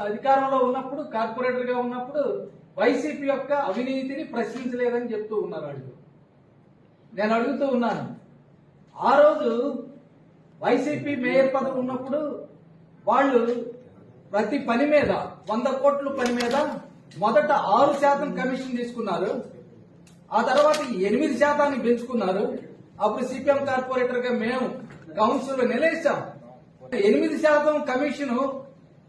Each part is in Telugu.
అధికారంలో ఉన్నప్పుడు కార్పొరేటర్ గా ఉన్నప్పుడు వైసీపీ యొక్క అవినీతిని ప్రశ్నించలేదని చెప్తూ ఉన్నారు వాళ్ళు. నేను అడుగుతూ ఉన్నాను, ఆ రోజు వైసీపీ మేయర్ పదవి ఉన్నప్పుడు వాళ్ళు ప్రతి పని మీద 100 కోట్ల పని మీద మొదట 6% కమిషన్ తీసుకున్నారు. ఆ తర్వాత 8% పెంచుకున్నారు. అప్పుడు సిపిఎం కార్పొరేటర్ గా మేము కౌన్సిల్ నిలేశాం. 8% కమిషన్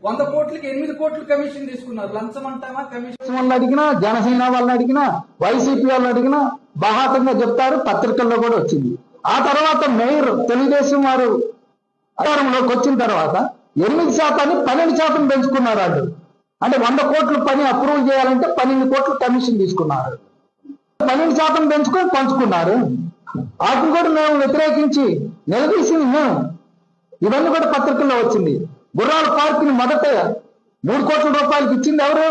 100 కోట్లకి 8 కోట్ల కమిషన్ తీసుకున్నారు. లంచం అంటామా? కమిషన్ వాళ్ళని అడిగినా, జనసేన వాళ్ళని అడిగినా, వైసీపీ వాళ్ళని అడిగినా బాహాటంగా చెప్తారు. పత్రికల్లో కూడా వచ్చింది. ఆ తర్వాత మేయర్ తెలుగుదేశం వారు అధికారంలోకి వచ్చిన తర్వాత 8% 12% పెంచుకున్నారు వాళ్ళు. అంటే 100 కోట్ల పని అప్రూవ్ చేయాలంటే 12 కోట్ల కమిషన్ తీసుకున్నారు. 12% పెంచుకొని పంచుకున్నారు. వాటిని కూడా మేము వ్యతిరేకించి నిలదీసింది మేము. ఇవన్నీ కూడా పత్రికల్లో వచ్చింది. గుర్రాల పార్క్ ని మొదట 3 కోట్ల రూపాయలకి ఇచ్చింది ఎవరు?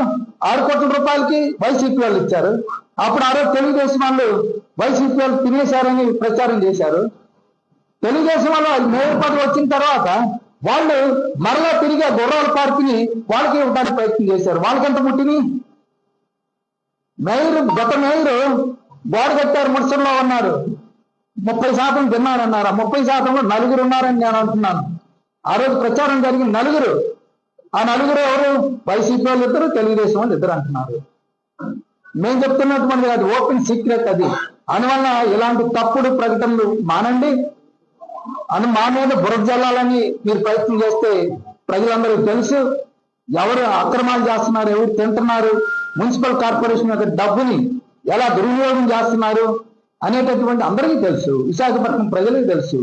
6 కోట్ల రూపాయలకి వైసీపీ వాళ్ళు ఇచ్చారు. అప్పుడు ఆ రోజు తెలుగుదేశం వాళ్ళు వైసీపీ వాళ్ళు తినేశారని ప్రచారం చేశారు. తెలుగుదేశం వాళ్ళు మేయర్ పదవి వచ్చిన తర్వాత వాళ్ళు మరలా తిరిగి ఆ గుర్రాల పార్క్ ని వాళ్ళకి ఇవ్వడానికి ప్రయత్నం చేశారు. వాళ్ళకెంత ముట్టిని గత మేయర్ గోడ కట్టారు, ముడిసంలో ఉన్నారు, 30% తిన్నారన్నారు. ఆ 30%లో 4 ఉన్నారని నేను అంటున్నాను. ఆ రోజు ప్రచారం జరిగిన 4. ఆ 4 ఎవరు? వైసీపీ వాళ్ళు 2, తెలుగుదేశం వాళ్ళు 2 అంటున్నారు. మేము చెప్తున్నటువంటి అది ఓపెన్ సీక్రెట్. అది అందువల్ల ఇలాంటి తప్పుడు ప్రకటనలు మానండి. మా మీద బురద జల్లాలని మీరు ప్రయత్నం చేస్తే ప్రజలందరికీ తెలుసు ఎవరు అక్రమాలు చేస్తున్నారు, ఎవరు తింటున్నారు, మున్సిపల్ కార్పొరేషన్ యొక్క డబ్బుని ఎలా దుర్వినియోగం చేస్తున్నారు అనేటటువంటి అందరికీ తెలుసు. విశాఖపట్నం ప్రజలకు తెలుసు.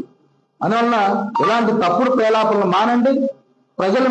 అందువలన ఇలాంటి తప్పుడు ప్రేలాపనలు మానండి. ప్రజల